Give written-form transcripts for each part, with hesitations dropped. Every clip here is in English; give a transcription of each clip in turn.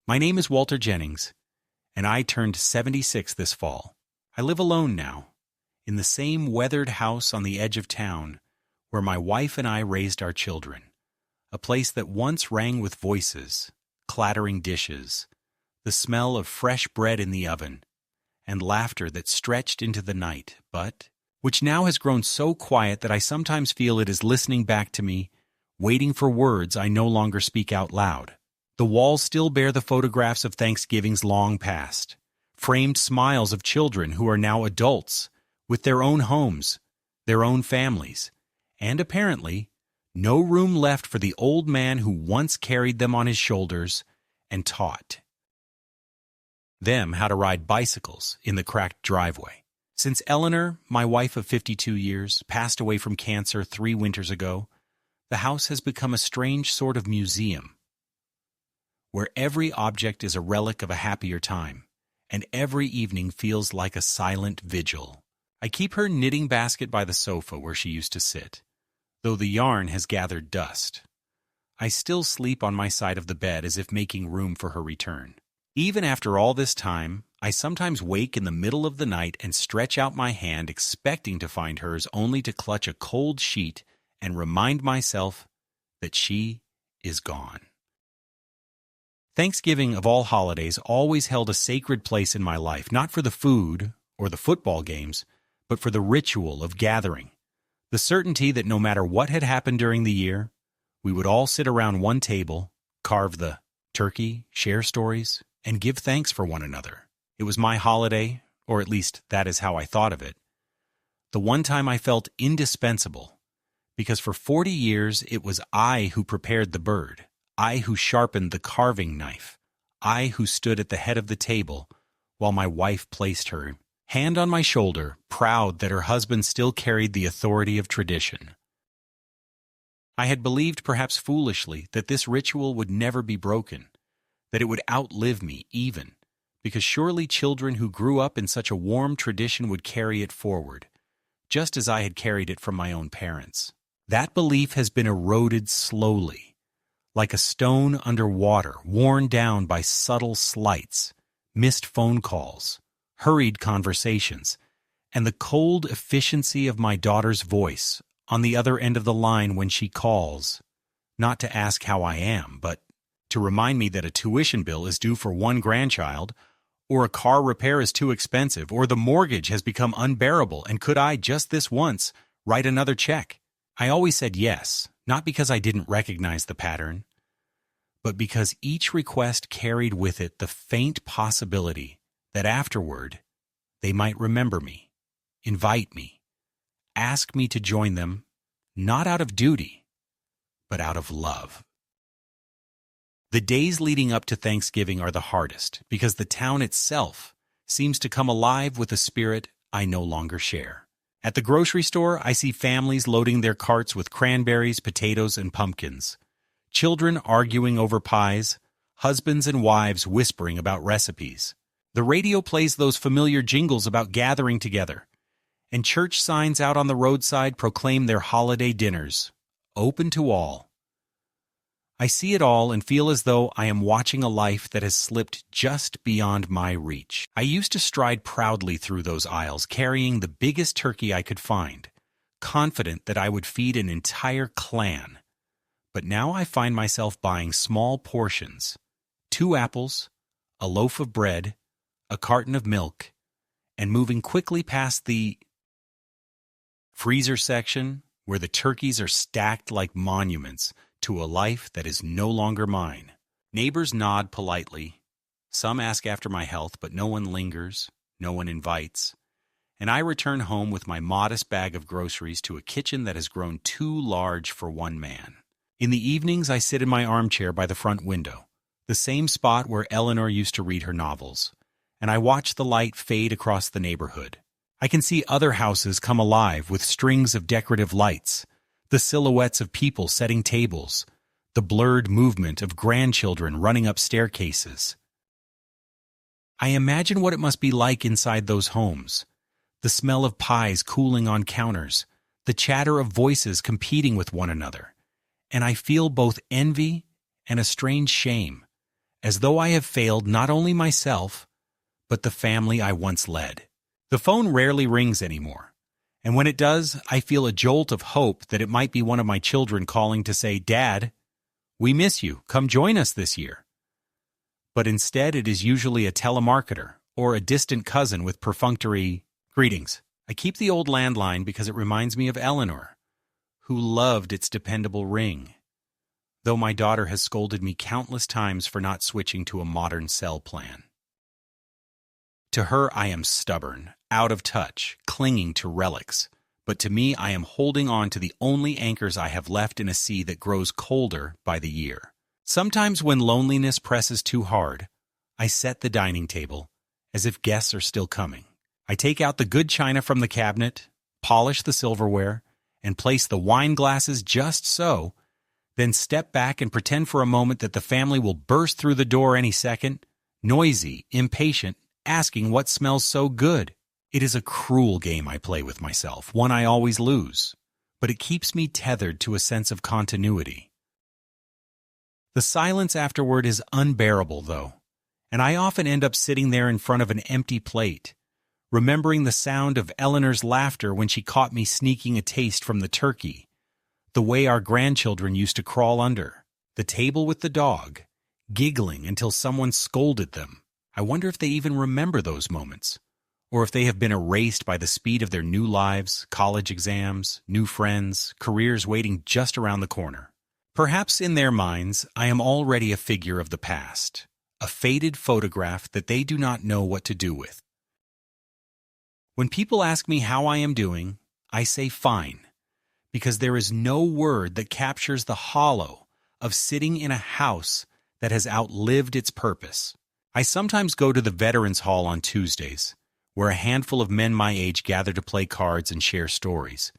My name is Walter Jennings, and I turned 76 this fall. I live alone now, in the same weathered house on the edge of town where my wife and I raised our children, a place that once rang with voices, clattering dishes, the smell of fresh bread in the oven, and laughter that stretched into the night, but which now has grown so quiet that I sometimes feel it is listening back to me, waiting for words I no longer speak out loud. The walls still bear the photographs of Thanksgivings long past, framed smiles of children who are now adults, with their own homes, their own families, and apparently no room left for the old man who once carried them on his shoulders and taught them how to ride bicycles in the cracked driveway. Since Eleanor, my wife of 52 years, passed away from cancer 3 winters ago, the house has become a strange sort of museum, where every object is a relic of a happier time, and every evening feels like a silent vigil. I keep her knitting basket by the sofa where she used to sit, though the yarn has gathered dust. I still sleep on my side of the bed as if making room for her return. Even after all this time, I sometimes wake in the middle of the night and stretch out my hand expecting to find hers, only to clutch a cold sheet and remind myself that she is gone. Thanksgiving, of all holidays, always held a sacred place in my life, not for the food or the football games, but for the ritual of gathering, the certainty that no matter what had happened during the year, we would all sit around one table, carve the turkey, share stories, and give thanks for one another. It was my holiday, or at least that is how I thought of it. The one time I felt indispensable, because for 40 years it was I who prepared the bird, I who sharpened the carving knife, I who stood at the head of the table while my wife placed her hand on my shoulder, proud that her husband still carried the authority of tradition. I had believed, perhaps foolishly, that this ritual would never be broken, that it would outlive me even, because surely children who grew up in such a warm tradition would carry it forward, just as I had carried it from my own parents. That belief has been eroded slowly, like a stone under water, worn down by subtle slights, missed phone calls, hurried conversations, and the cold efficiency of my daughter's voice on the other end of the line when she calls, not to ask how I am, but to remind me that a tuition bill is due for one grandchild, or a car repair is too expensive, or the mortgage has become unbearable, and could I, just this once, write another check? I always said yes, not because I didn't recognize the pattern, but because each request carried with it the faint possibility that afterward they might remember me, invite me, ask me to join them, not out of duty, but out of love. The days leading up to Thanksgiving are the hardest because the town itself seems to come alive with a spirit I no longer share. At the grocery store, I see families loading their carts with cranberries, potatoes, and pumpkins, children arguing over pies, husbands and wives whispering about recipes. The radio plays those familiar jingles about gathering together, and church signs out on the roadside proclaim their holiday dinners, open to all. I see it all and feel as though I am watching a life that has slipped just beyond my reach. I used to stride proudly through those aisles, carrying the biggest turkey I could find, confident that I would feed an entire clan. But now I find myself buying small portions, 2 apples, a loaf of bread, a carton of milk, and moving quickly past the freezer section where the turkeys are stacked like monuments to a life that is no longer mine. Neighbors nod politely. Some ask after my health, but no one lingers, no one invites. And I return home with my modest bag of groceries to a kitchen that has grown too large for one man. In the evenings, I sit in my armchair by the front window, the same spot where Eleanor used to read her novels, and I watch the light fade across the neighborhood. I can see other houses come alive with strings of decorative lights, the silhouettes of people setting tables, the blurred movement of grandchildren running up staircases. I imagine what it must be like inside those homes, the smell of pies cooling on counters, the chatter of voices competing with one another, and I feel both envy and a strange shame as though I have failed not only myself, but the family I once led. The phone rarely rings anymore, and when it does, I feel a jolt of hope that it might be one of my children calling to say, "Dad, we miss you. Come join us this year." But instead, it is usually a telemarketer or a distant cousin with perfunctory greetings. I keep the old landline because it reminds me of Eleanor, who loved its dependable ring, though my daughter has scolded me countless times for not switching to a modern cell plan. To her, I am stubborn, out of touch, clinging to relics. But to me, I am holding on to the only anchors I have left in a sea that grows colder by the year. Sometimes when loneliness presses too hard, I set the dining table, as if guests are still coming. I take out the good china from the cabinet, polish the silverware, and place the wine glasses just so, then step back and pretend for a moment that the family will burst through the door any second, noisy, impatient, asking what smells so good. It is a cruel game I play with myself, one I always lose, but it keeps me tethered to a sense of continuity. The silence afterward is unbearable, though, and I often end up sitting there in front of an empty plate, remembering the sound of Eleanor's laughter when she caught me sneaking a taste from the turkey, the way our grandchildren used to crawl under the table with the dog, giggling until someone scolded them. I wonder if they even remember those moments, or if they have been erased by the speed of their new lives, college exams, new friends, careers waiting just around the corner. Perhaps in their minds, I am already a figure of the past, a faded photograph that they do not know what to do with. When people ask me how I am doing, I say fine, because there is no word that captures the hollow of sitting in a house that has outlived its purpose. I sometimes go to the Veterans Hall on Tuesdays, where a handful of men my age gather to play cards and share stories.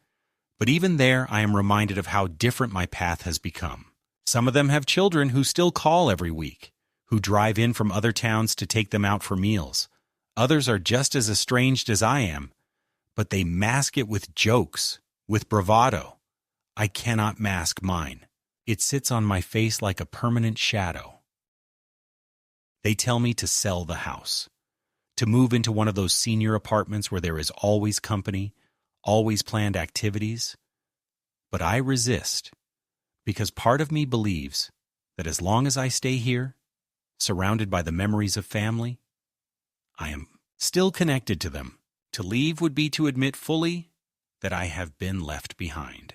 But even there, I am reminded of how different my path has become. Some of them have children who still call every week, who drive in from other towns to take them out for meals. Others are just as estranged as I am, but they mask it with jokes, with bravado. I cannot mask mine. It sits on my face like a permanent shadow. They tell me to sell the house, to move into one of those senior apartments where there is always company, always planned activities. But I resist, because part of me believes that as long as I stay here, surrounded by the memories of family, I am still connected to them. To leave would be to admit fully that I have been left behind.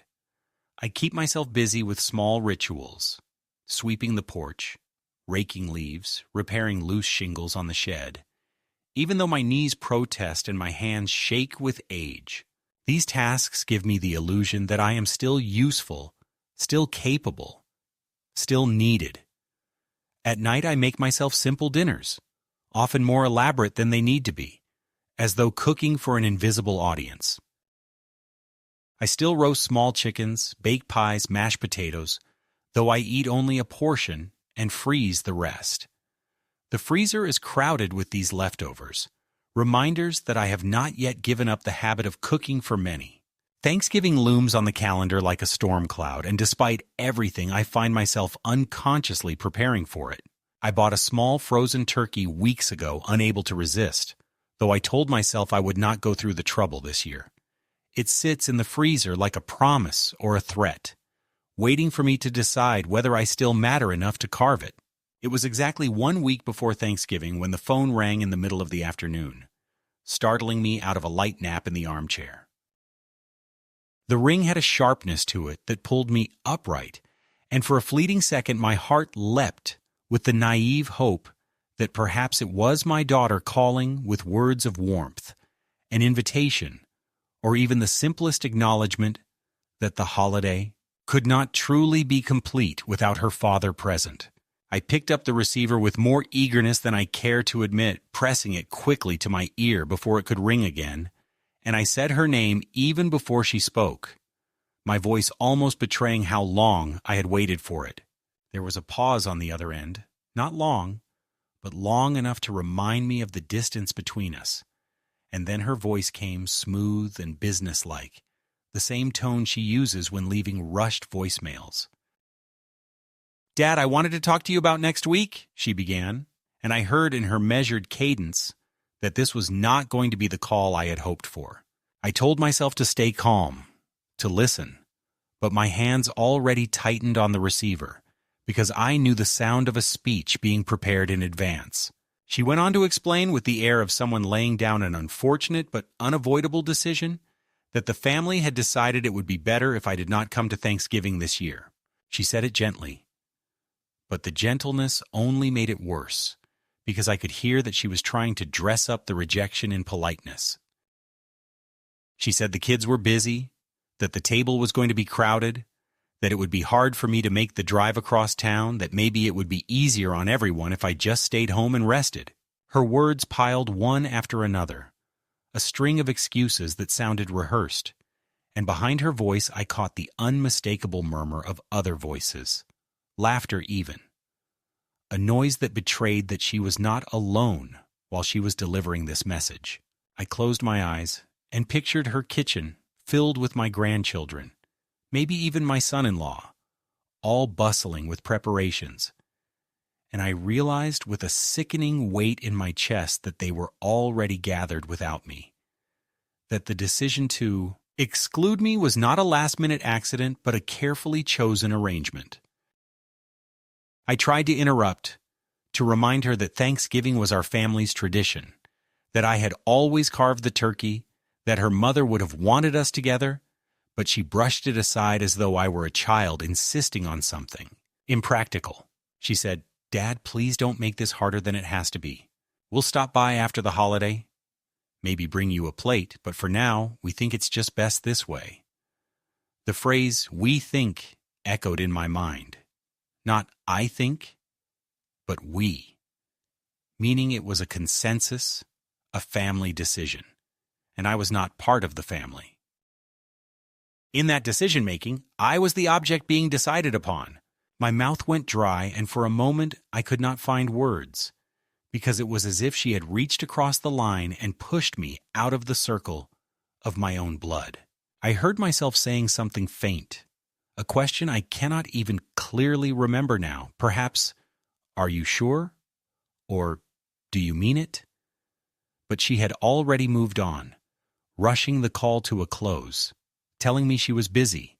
I keep myself busy with small rituals, sweeping the porch, raking leaves, repairing loose shingles on the shed. Even though my knees protest and my hands shake with age, these tasks give me the illusion that I am still useful, still capable, still needed. At night I make myself simple dinners, often more elaborate than they need to be, as though cooking for an invisible audience. I still roast small chickens, bake pies, mashed potatoes, though I eat only a portion and freeze the rest. The freezer is crowded with these leftovers, reminders that I have not yet given up the habit of cooking for many. Thanksgiving looms on the calendar like a storm cloud, and despite everything, I find myself unconsciously preparing for it. I bought a small frozen turkey weeks ago, unable to resist, though I told myself I would not go through the trouble this year. It sits in the freezer like a promise or a threat, waiting for me to decide whether I still matter enough to carve it. It was exactly 1 week before Thanksgiving when the phone rang in the middle of the afternoon, startling me out of a light nap in the armchair. The ring had a sharpness to it that pulled me upright, and for a fleeting second my heart leapt with the naive hope that perhaps it was my daughter calling with words of warmth, an invitation, or even the simplest acknowledgement that the holiday could not truly be complete without her father present. I picked up the receiver with more eagerness than I care to admit, pressing it quickly to my ear before it could ring again, and I said her name even before she spoke, my voice almost betraying how long I had waited for it. There was a pause on the other end, not long, but long enough to remind me of the distance between us, and then her voice came smooth and businesslike, the same tone she uses when leaving rushed voicemails. "Dad, I wanted to talk to you about next week," she began, and I heard in her measured cadence that this was not going to be the call I had hoped for. I told myself to stay calm, to listen, but my hands already tightened on the receiver because I knew the sound of a speech being prepared in advance. She went on to explain with the air of someone laying down an unfortunate but unavoidable decision that the family had decided it would be better if I did not come to Thanksgiving this year. She said it gently, but the gentleness only made it worse because I could hear that she was trying to dress up the rejection in politeness. She said the kids were busy, that the table was going to be crowded, that it would be hard for me to make the drive across town, that maybe it would be easier on everyone if I just stayed home and rested. Her words piled one after another, a string of excuses that sounded rehearsed, and behind her voice I caught the unmistakable murmur of other voices, laughter even, a noise that betrayed that she was not alone while she was delivering this message. I closed my eyes and pictured her kitchen filled with my grandchildren, maybe even my son-in-law, all bustling with preparations. And I realized with a sickening weight in my chest that they were already gathered without me, that the decision to exclude me was not a last-minute accident but a carefully chosen arrangement. I tried to interrupt, to remind her that Thanksgiving was our family's tradition, that I had always carved the turkey, that her mother would have wanted us together, but she brushed it aside as though I were a child insisting on something impractical. She said, "Dad, please don't make this harder than it has to be. We'll stop by after the holiday, maybe bring you a plate, but for now, we think it's just best this way." The phrase, "we think," echoed in my mind. Not "I think," but "we," meaning it was a consensus, a family decision, and I was not part of the family. In that decision-making, I was the object being decided upon. My mouth went dry, and for a moment I could not find words, because it was as if she had reached across the line and pushed me out of the circle of my own blood. I heard myself saying something faint, a question I cannot even clearly remember now. Perhaps, "Are you sure?" Or, "Do you mean it?" But she had already moved on, rushing the call to a close, telling me she was busy,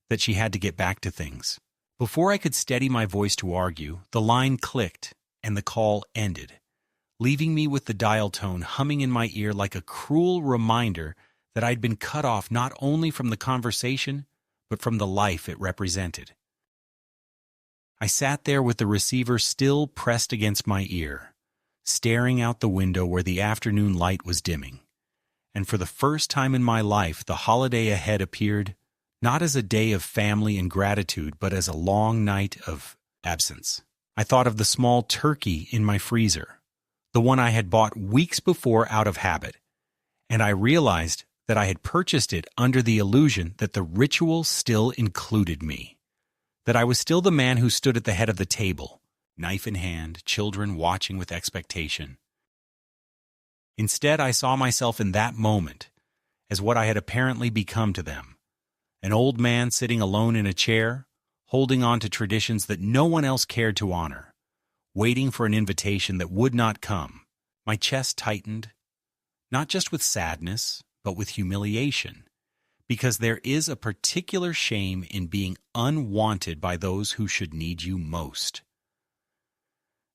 that she had to get back to things. Before I could steady my voice to argue, the line clicked and the call ended, leaving me with the dial tone humming in my ear like a cruel reminder that I'd been cut off not only from the conversation, but from the life it represented. I sat there with the receiver still pressed against my ear, staring out the window where the afternoon light was dimming. And for the first time in my life, the holiday ahead appeared not as a day of family and gratitude, but as a long night of absence. I thought of the small turkey in my freezer, the one I had bought weeks before out of habit, and I realized that I had purchased it under the illusion that the ritual still included me, that I was still the man who stood at the head of the table, knife in hand, children watching with expectation. Instead, I saw myself in that moment as what I had apparently become to them, an old man sitting alone in a chair, holding on to traditions that no one else cared to honor, waiting for an invitation that would not come. My chest tightened, not just with sadness, but with humiliation, because there is a particular shame in being unwanted by those who should need you most.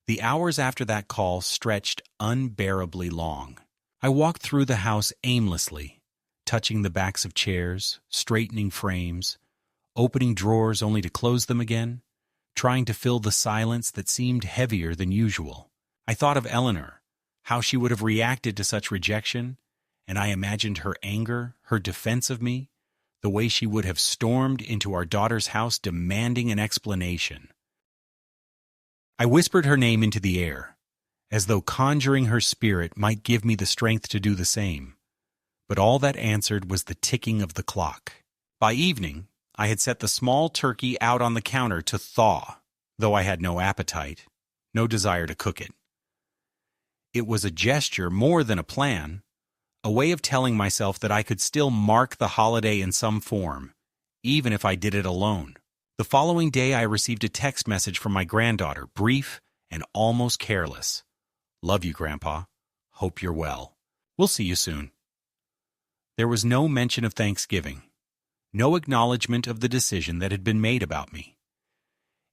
The hours after that call stretched unbearably long. I walked through the house aimlessly, touching the backs of chairs, straightening frames, opening drawers only to close them again, trying to fill the silence that seemed heavier than usual. I thought of Eleanor, how she would have reacted to such rejection, and I imagined her anger, her defense of me, the way she would have stormed into our daughter's house demanding an explanation. I whispered her name into the air, as though conjuring her spirit might give me the strength to do the same. But all that answered was the ticking of the clock. By evening, I had set the small turkey out on the counter to thaw, though I had no appetite, no desire to cook it. It was a gesture more than a plan, a way of telling myself that I could still mark the holiday in some form, even if I did it alone. The following day, I received a text message from my granddaughter, brief and almost careless. "Love you, Grandpa. Hope you're well. We'll see you soon." There was no mention of Thanksgiving, no acknowledgement of the decision that had been made about me.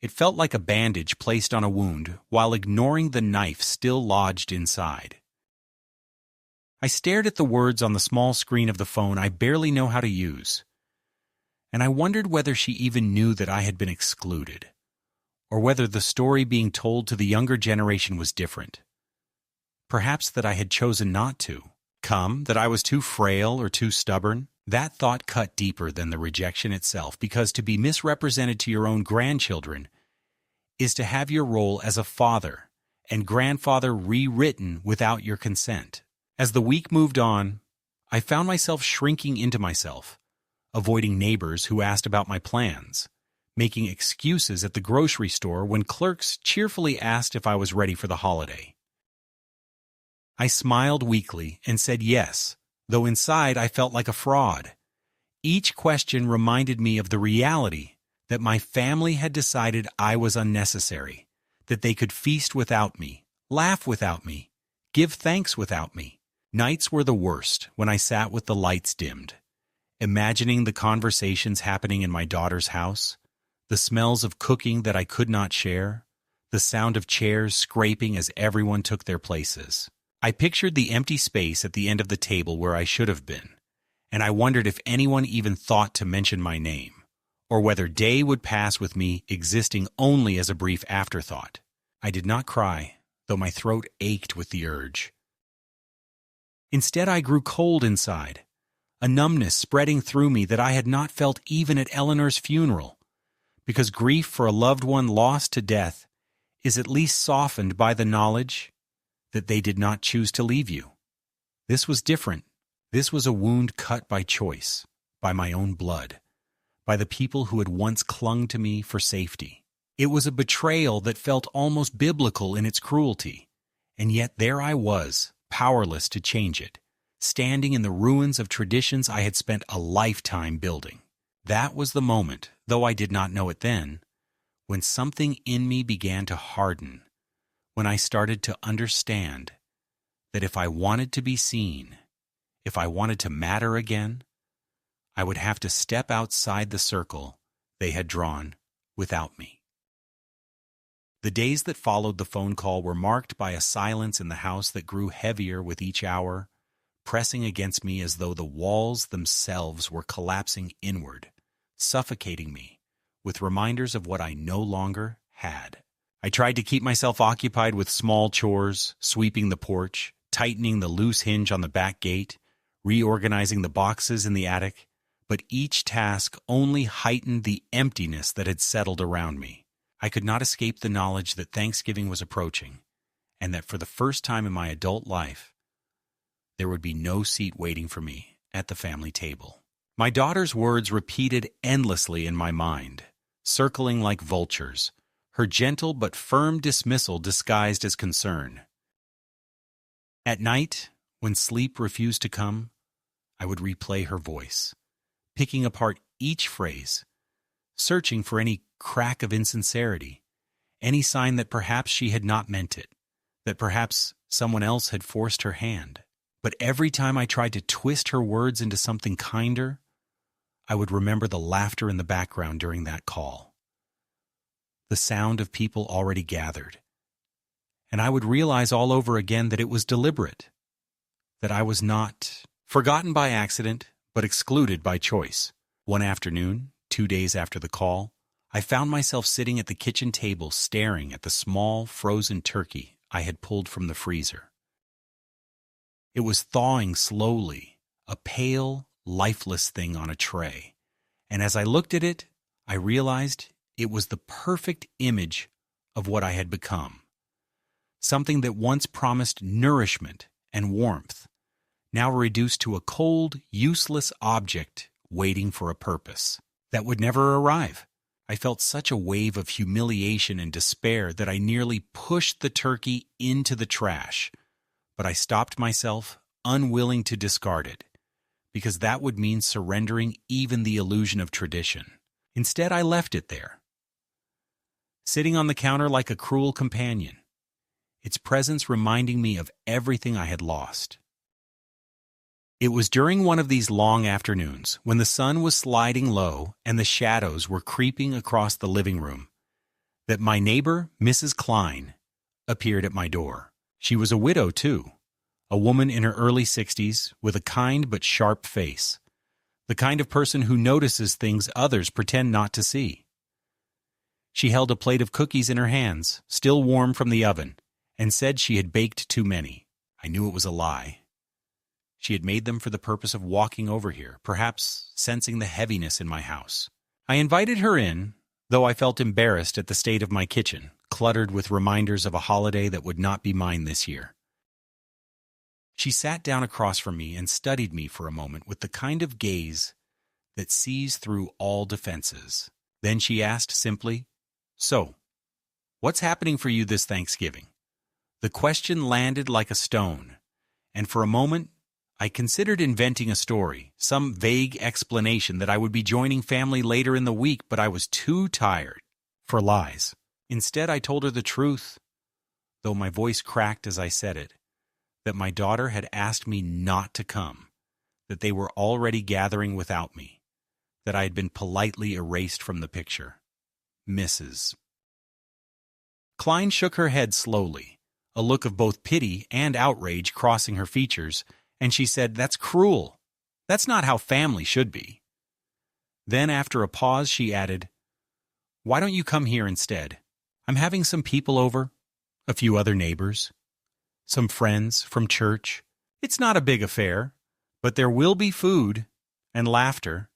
It felt like a bandage placed on a wound while ignoring the knife still lodged inside. I stared at the words on the small screen of the phone I barely know how to use, and I wondered whether she even knew that I had been excluded, or whether the story being told to the younger generation was different. Perhaps that I had chosen not to. That I was too frail or too stubborn. That thought cut deeper than the rejection itself, because to be misrepresented to your own grandchildren is to have your role as a father and grandfather rewritten without your consent. As the week moved on, I found myself shrinking into myself, avoiding neighbors who asked about my plans, making excuses at the grocery store when clerks cheerfully asked if I was ready for the holiday. I smiled weakly and said yes, though inside I felt like a fraud. Each question reminded me of the reality that my family had decided I was unnecessary, that they could feast without me, laugh without me, give thanks without me. Nights were the worst when I sat with the lights dimmed, imagining the conversations happening in my daughter's house, the smells of cooking that I could not share, the sound of chairs scraping as everyone took their places. I pictured the empty space at the end of the table where I should have been, and I wondered if anyone even thought to mention my name, or whether day would pass with me existing only as a brief afterthought. I did not cry, though my throat ached with the urge. Instead, I grew cold inside, a numbness spreading through me that I had not felt even at Eleanor's funeral, because grief for a loved one lost to death is at least softened by the knowledge that they did not choose to leave you. This was different. This was a wound cut by choice, by my own blood, by the people who had once clung to me for safety. It was a betrayal that felt almost biblical in its cruelty, and yet there I was, powerless to change it, standing in the ruins of traditions I had spent a lifetime building. That was the moment, though I did not know it then, when something in me began to harden, when I started to understand that if I wanted to be seen, if I wanted to matter again, I would have to step outside the circle they had drawn without me. The days that followed the phone call were marked by a silence in the house that grew heavier with each hour, pressing against me as though the walls themselves were collapsing inward, suffocating me with reminders of what I no longer had. I tried to keep myself occupied with small chores, sweeping the porch, tightening the loose hinge on the back gate, reorganizing the boxes in the attic, but each task only heightened the emptiness that had settled around me. I could not escape the knowledge that Thanksgiving was approaching, and that for the first time in my adult life, there would be no seat waiting for me at the family table. My daughter's words repeated endlessly in my mind, circling like vultures, her gentle but firm dismissal disguised as concern. At night, when sleep refused to come, I would replay her voice, picking apart each phrase, searching for any crack of insincerity, any sign that perhaps she had not meant it, that perhaps someone else had forced her hand. But every time I tried to twist her words into something kinder, I would remember the laughter in the background during that call, the sound of people already gathered, and I would realize all over again that it was deliberate, that I was not forgotten by accident, but excluded by choice. One afternoon, 2 days after the call, I found myself sitting at the kitchen table staring at the small frozen turkey I had pulled from the freezer. It was thawing slowly, a pale, lifeless thing on a tray, and as I looked at it, I realized it was the perfect image of what I had become. Something that once promised nourishment and warmth, now reduced to a cold, useless object waiting for a purpose that would never arrive. I felt such a wave of humiliation and despair that I nearly pushed the turkey into the trash, but I stopped myself, unwilling to discard it, because that would mean surrendering even the illusion of tradition. Instead, I left it there, sitting on the counter like a cruel companion, its presence reminding me of everything I had lost. It was during one of these long afternoons, when the sun was sliding low and the shadows were creeping across the living room, that my neighbor, Mrs. Klein, appeared at my door. She was a widow, too, a woman in her early 60s with a kind but sharp face, the kind of person who notices things others pretend not to see. She held a plate of cookies in her hands, still warm from the oven, and said she had baked too many. I knew it was a lie. She had made them for the purpose of walking over here, perhaps sensing the heaviness in my house. I invited her in, though I felt embarrassed at the state of my kitchen, cluttered with reminders of a holiday that would not be mine this year. She sat down across from me and studied me for a moment with the kind of gaze that sees through all defenses. Then she asked simply, "So, what's happening for you this Thanksgiving?" The question landed like a stone, and for a moment I considered inventing a story, some vague explanation that I would be joining family later in the week, but I was too tired for lies. Instead, I told her the truth, though my voice cracked as I said it, that my daughter had asked me not to come, that they were already gathering without me, that I had been politely erased from the picture. Mrs. Klein shook her head slowly, a look of both pity and outrage crossing her features, and she said, "That's cruel. That's not how family should be." Then, after a pause, she added, "Why don't you come here instead? I'm having some people over, a few other neighbors, some friends from church. It's not a big affair, but there will be food and laughter,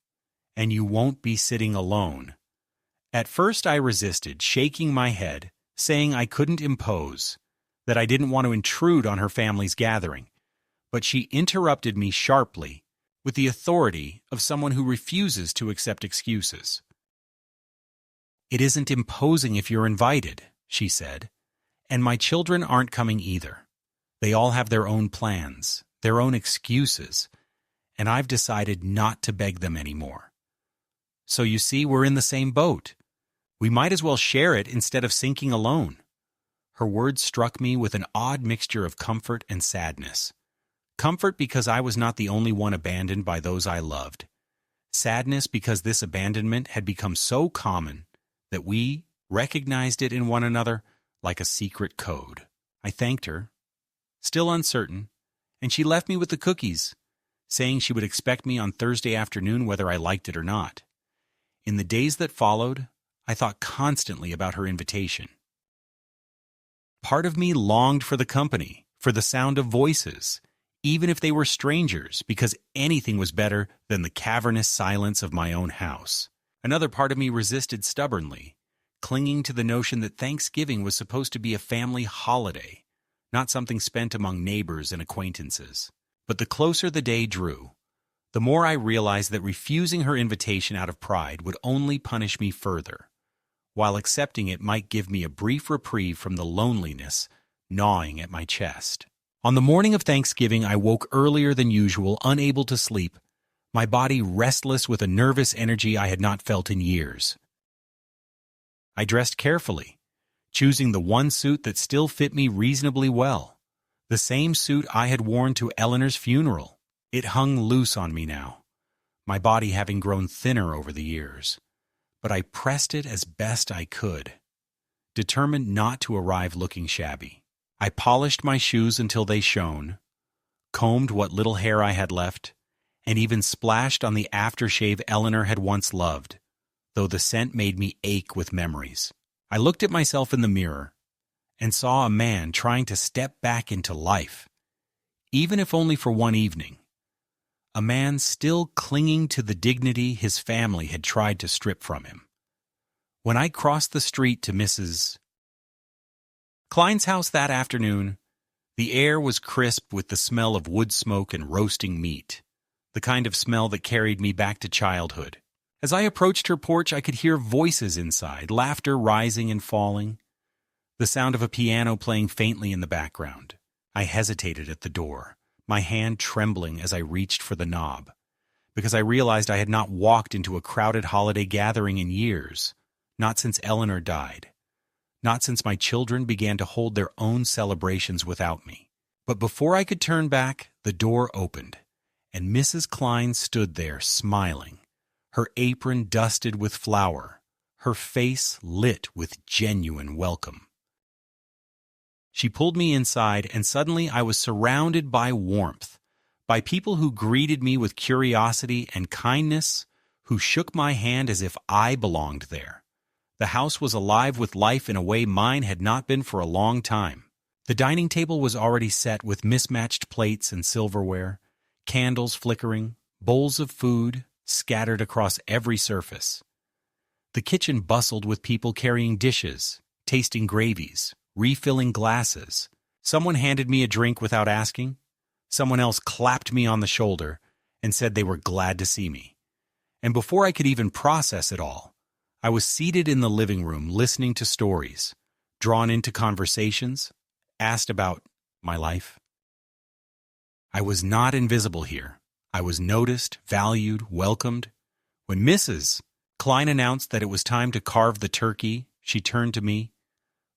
and you won't be sitting alone." At first I resisted, shaking my head, saying I couldn't impose, that I didn't want to intrude on her family's gathering. But she interrupted me sharply, with the authority of someone who refuses to accept excuses. "It isn't imposing if you're invited," she said, "and my children aren't coming either. They all have their own plans, their own excuses, and I've decided not to beg them anymore. So you see, we're in the same boat. We might as well share it instead of sinking alone." Her words struck me with an odd mixture of comfort and sadness. Comfort because I was not the only one abandoned by those I loved. Sadness because this abandonment had become so common that we recognized it in one another like a secret code. I thanked her, still uncertain, and she left me with the cookies, saying she would expect me on Thursday afternoon whether I liked it or not. In the days that followed, I thought constantly about her invitation. Part of me longed for the company, for the sound of voices, even if they were strangers, because anything was better than the cavernous silence of my own house. Another part of me resisted stubbornly, clinging to the notion that Thanksgiving was supposed to be a family holiday, not something spent among neighbors and acquaintances. But the closer the day drew, the more I realized that refusing her invitation out of pride would only punish me further, while accepting it might give me a brief reprieve from the loneliness gnawing at my chest. On the morning of Thanksgiving, I woke earlier than usual, unable to sleep, my body restless with a nervous energy I had not felt in years. I dressed carefully, choosing the one suit that still fit me reasonably well, the same suit I had worn to Eleanor's funeral. It hung loose on me now, my body having grown thinner over the years, but I pressed it as best I could, determined not to arrive looking shabby. I polished my shoes until they shone, combed what little hair I had left, and even splashed on the aftershave Eleanor had once loved, though the scent made me ache with memories. I looked at myself in the mirror and saw a man trying to step back into life, even if only for one evening. A man still clinging to the dignity his family had tried to strip from him. When I crossed the street to Mrs. Klein's house that afternoon, the air was crisp with the smell of wood smoke and roasting meat, the kind of smell that carried me back to childhood. As I approached her porch, I could hear voices inside, laughter rising and falling, the sound of a piano playing faintly in the background. I hesitated at the door, my hand trembling as I reached for the knob, because I realized I had not walked into a crowded holiday gathering in years, not since Eleanor died. not since my children began to hold their own celebrations without me. But before I could turn back, the door opened, and Mrs. Klein stood there smiling, her apron dusted with flour, her face lit with genuine welcome. She pulled me inside, and suddenly I was surrounded by warmth, by people who greeted me with curiosity and kindness, who shook my hand as if I belonged there. The house was alive with life in a way mine had not been for a long time. The dining table was already set with mismatched plates and silverware, candles flickering, bowls of food scattered across every surface. The kitchen bustled with people carrying dishes, tasting gravies, refilling glasses. Someone handed me a drink without asking. Someone else clapped me on the shoulder and said they were glad to see me. And before I could even process it all, I was seated in the living room listening to stories, drawn into conversations, asked about my life. I was not invisible here. I was noticed, valued, welcomed. When Mrs. Klein announced that it was time to carve the turkey, she turned to me,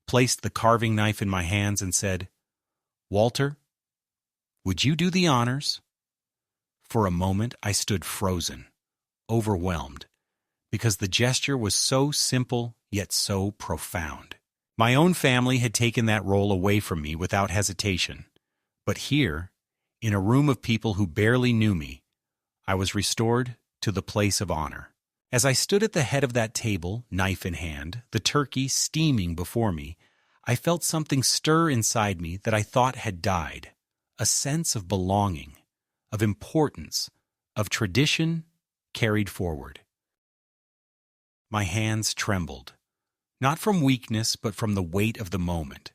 placed the carving knife in my hands, and said, "Walter, would you do the honors?" For a moment, I stood frozen, overwhelmed, because the gesture was so simple yet so profound. My own family had taken that role away from me without hesitation, but here, in a room of people who barely knew me, I was restored to the place of honor. As I stood at the head of that table, knife in hand, the turkey steaming before me, I felt something stir inside me that I thought had died, a sense of belonging, of importance, of tradition carried forward. My hands trembled, not from weakness but from the weight of the moment,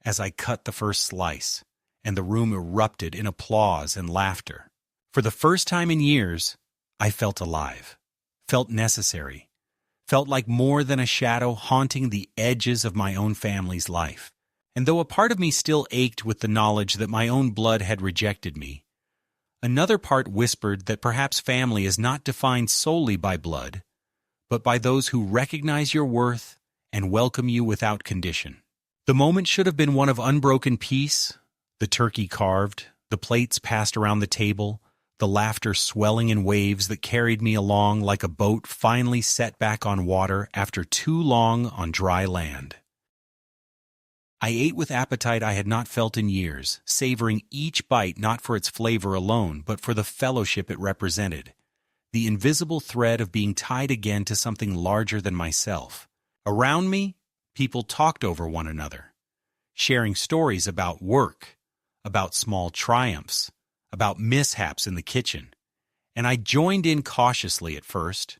as I cut the first slice, and the room erupted in applause and laughter. For the first time in years, I felt alive, felt necessary, felt like more than a shadow haunting the edges of my own family's life. And though a part of me still ached with the knowledge that my own blood had rejected me, another part whispered that perhaps family is not defined solely by blood, but by those who recognize your worth and welcome you without condition. The moment should have been one of unbroken peace, the turkey carved, the plates passed around the table, the laughter swelling in waves that carried me along like a boat finally set back on water after too long on dry land. I ate with appetite I had not felt in years, savoring each bite not for its flavor alone, but for the fellowship it represented, the invisible thread of being tied again to something larger than myself. Around me, people talked over one another, sharing stories about work, about small triumphs, about mishaps in the kitchen, and I joined in cautiously at first,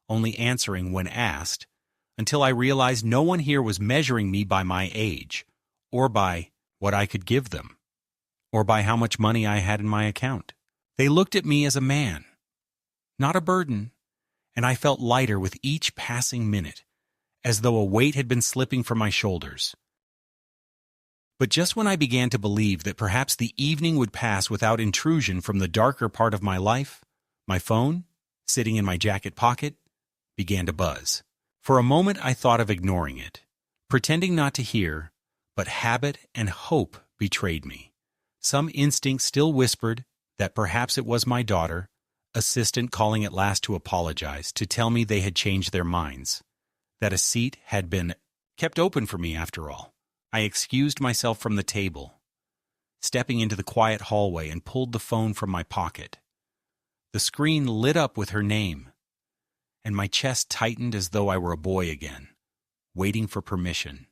only answering when asked, until I realized no one here was measuring me by my age, or by what I could give them, or by how much money I had in my account. They looked at me as a man, not a burden, and I felt lighter with each passing minute, as though a weight had been slipping from my shoulders. But just when I began to believe that perhaps the evening would pass without intrusion from the darker part of my life, my phone, sitting in my jacket pocket, began to buzz. For a moment I thought of ignoring it, pretending not to hear, but habit and hope betrayed me. Some instinct still whispered that perhaps it was my daughter, assistant calling at last to apologize, to tell me they had changed their minds, that a seat had been kept open for me after all. I excused myself from the table, stepping into the quiet hallway, and pulled the phone from my pocket. The screen lit up with her name, and my chest tightened as though I were a boy again, waiting for permission.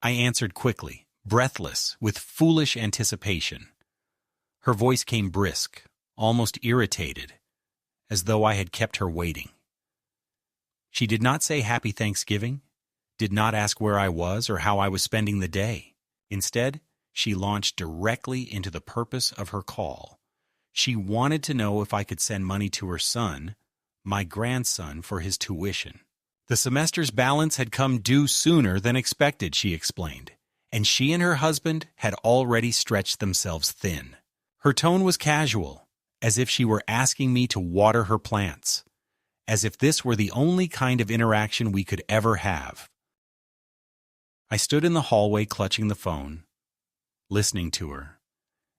I answered quickly, breathless, with foolish anticipation. Her voice came brisk, almost irritated, as though I had kept her waiting. She did not say Happy Thanksgiving, did not ask where I was or how I was spending the day. Instead, she launched directly into the purpose of her call. She wanted to know if I could send money to her son, my grandson, for his tuition. The semester's balance had come due sooner than expected, she explained, and she and her husband had already stretched themselves thin. Her tone was casual, as if she were asking me to water her plants, as if this were the only kind of interaction we could ever have. I stood in the hallway clutching the phone, listening to her,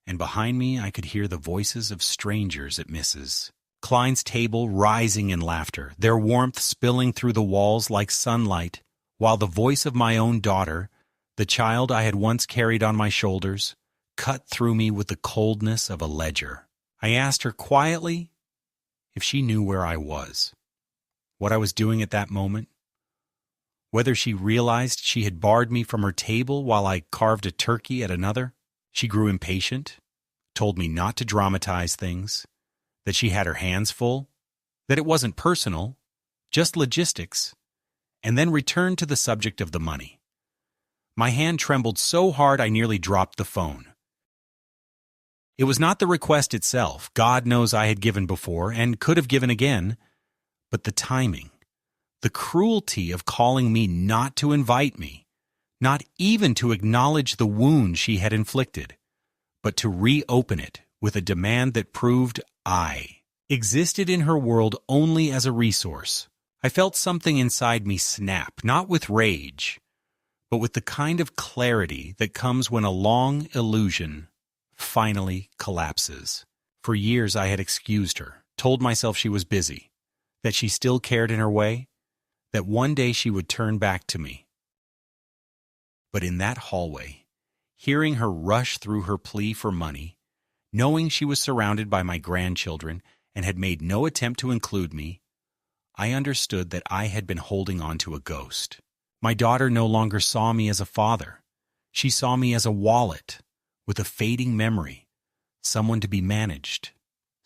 and behind me I could hear the voices of strangers at Mrs. Klein's table rising in laughter, their warmth spilling through the walls like sunlight, while the voice of my own daughter, the child I had once carried on my shoulders, cut through me with the coldness of a ledger. I asked her quietly if she knew where I was, what I was doing at that moment, whether she realized she had barred me from her table while I carved a turkey at another. She grew impatient, told me not to dramatize things, that she had her hands full, that it wasn't personal, just logistics, and then returned to the subject of the money. My hand trembled so hard I nearly dropped the phone. It was not the request itself. God knows I had given before and could have given again, but the timing, the cruelty of calling me not to invite me, not even to acknowledge the wound she had inflicted, but to reopen it with a demand that proved I existed in her world only as a resource. I felt something inside me snap, not with rage, but with the kind of clarity that comes when a long illusion finally collapses. For years I had excused her, told myself she was busy, that she still cared in her way, that one day she would turn back to me. But in that hallway, hearing her rush through her plea for money, knowing she was surrounded by my grandchildren and had made no attempt to include me, I understood that I had been holding on to a ghost. My daughter no longer saw me as a father. She saw me as a wallet with a fading memory, someone to be managed,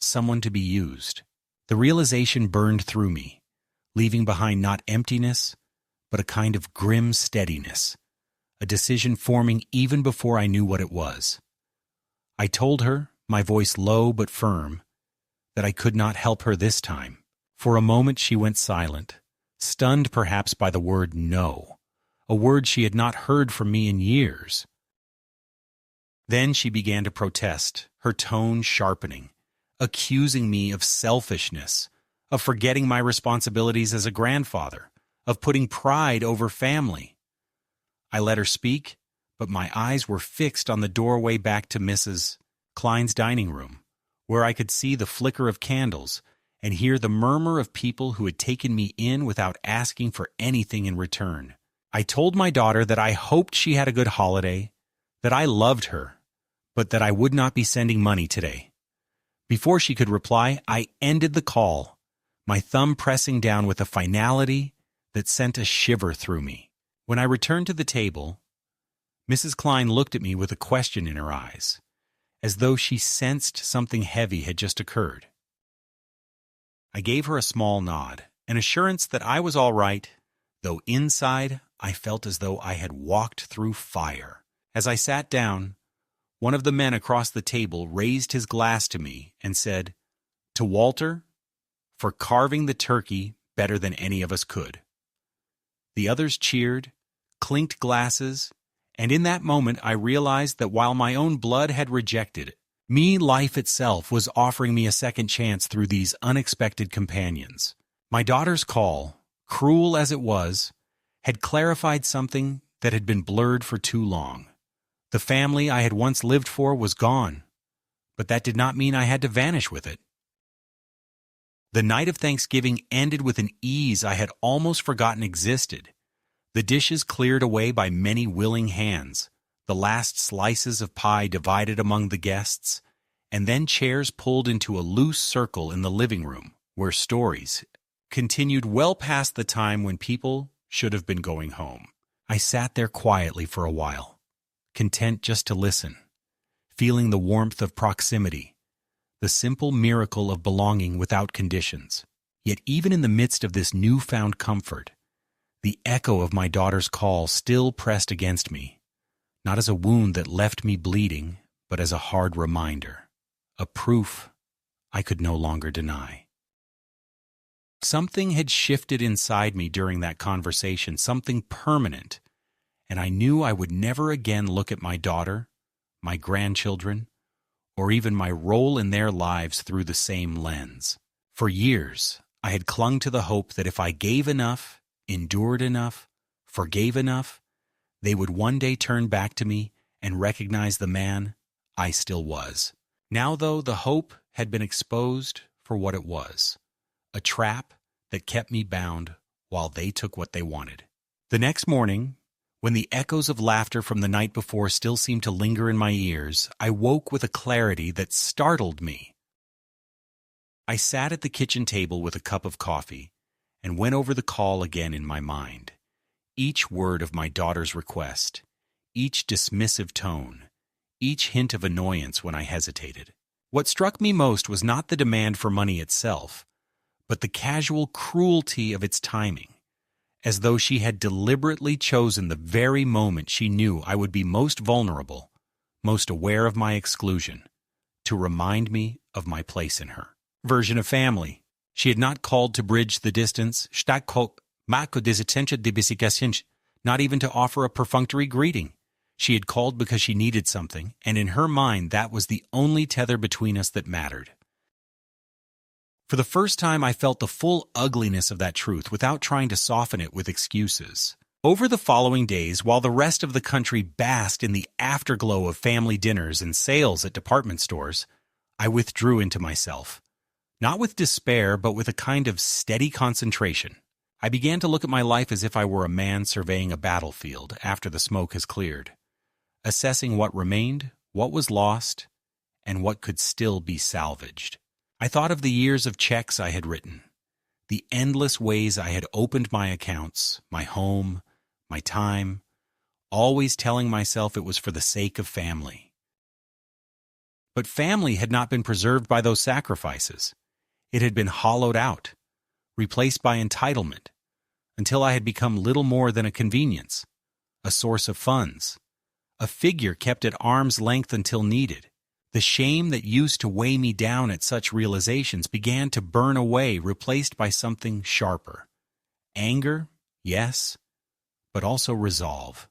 someone to be used. The realization burned through me, leaving behind not emptiness, but a kind of grim steadiness, a decision forming even before I knew what it was. I told her, my voice low but firm, that I could not help her this time. For a moment she went silent, stunned perhaps by the word no, a word she had not heard from me in years. Then she began to protest, her tone sharpening, accusing me of selfishness, of forgetting my responsibilities as a grandfather, of putting pride over family. I let her speak, but my eyes were fixed on the doorway back to Mrs. Klein's dining room, where I could see the flicker of candles and hear the murmur of people who had taken me in without asking for anything in return. I told my daughter that I hoped she had a good holiday, that I loved her, but that I would not be sending money today. Before she could reply, I ended the call, my thumb pressing down with a finality that sent a shiver through me. When I returned to the table, Mrs. Klein looked at me with a question in her eyes, as though she sensed something heavy had just occurred. I gave her a small nod, an assurance that I was all right, though inside I felt as though I had walked through fire. As I sat down, one of the men across the table raised his glass to me and said, "To Walter, for carving the turkey better than any of us could." The others cheered, clinked glasses, and in that moment I realized that while my own blood had rejected it, life itself was offering me a second chance through these unexpected companions. My daughter's call, cruel as it was, had clarified something that had been blurred for too long. The family I had once lived for was gone, but that did not mean I had to vanish with it. The night of Thanksgiving ended with an ease I had almost forgotten existed. The dishes cleared away by many willing hands, the last slices of pie divided among the guests, and then chairs pulled into a loose circle in the living room, where stories continued well past the time when people should have been going home. I sat there quietly for a while, content just to listen, feeling the warmth of proximity, the simple miracle of belonging without conditions. Yet even in the midst of this newfound comfort, the echo of my daughter's call still pressed against me, not as a wound that left me bleeding, but as a hard reminder, a proof I could no longer deny. Something had shifted inside me during that conversation, something permanent, and I knew I would never again look at my daughter, my grandchildren, or even my role in their lives through the same lens. For years, I had clung to the hope that if I gave enough, endured enough, forgave enough, they would one day turn back to me and recognize the man I still was. Now, though, the hope had been exposed for what it was, a trap that kept me bound while they took what they wanted. The next morning, when the echoes of laughter from the night before still seemed to linger in my ears, I woke with a clarity that startled me. I sat at the kitchen table with a cup of coffee and went over the call again in my mind. Each word of my daughter's request, each dismissive tone, each hint of annoyance when I hesitated. What struck me most was not the demand for money itself, but the casual cruelty of its timing, as though she had deliberately chosen the very moment she knew I would be most vulnerable, most aware of my exclusion, to remind me of my place in her version of family. She had not called to bridge the distance, not even to offer a perfunctory greeting. She had called because she needed something, and in her mind that was the only tether between us that mattered. For the first time, I felt the full ugliness of that truth without trying to soften it with excuses. Over the following days, while the rest of the country basked in the afterglow of family dinners and sales at department stores, I withdrew into myself. Not with despair, but with a kind of steady concentration. I began to look at my life as if I were a man surveying a battlefield after the smoke has cleared, assessing what remained, what was lost, and what could still be salvaged. I thought of the years of checks I had written, the endless ways I had opened my accounts, my home, my time, always telling myself it was for the sake of family. But family had not been preserved by those sacrifices. It had been hollowed out, replaced by entitlement, until I had become little more than a convenience, a source of funds, a figure kept at arm's length until needed. The shame that used to weigh me down at such realizations began to burn away, replaced by something sharper. Anger, yes, but also resolve.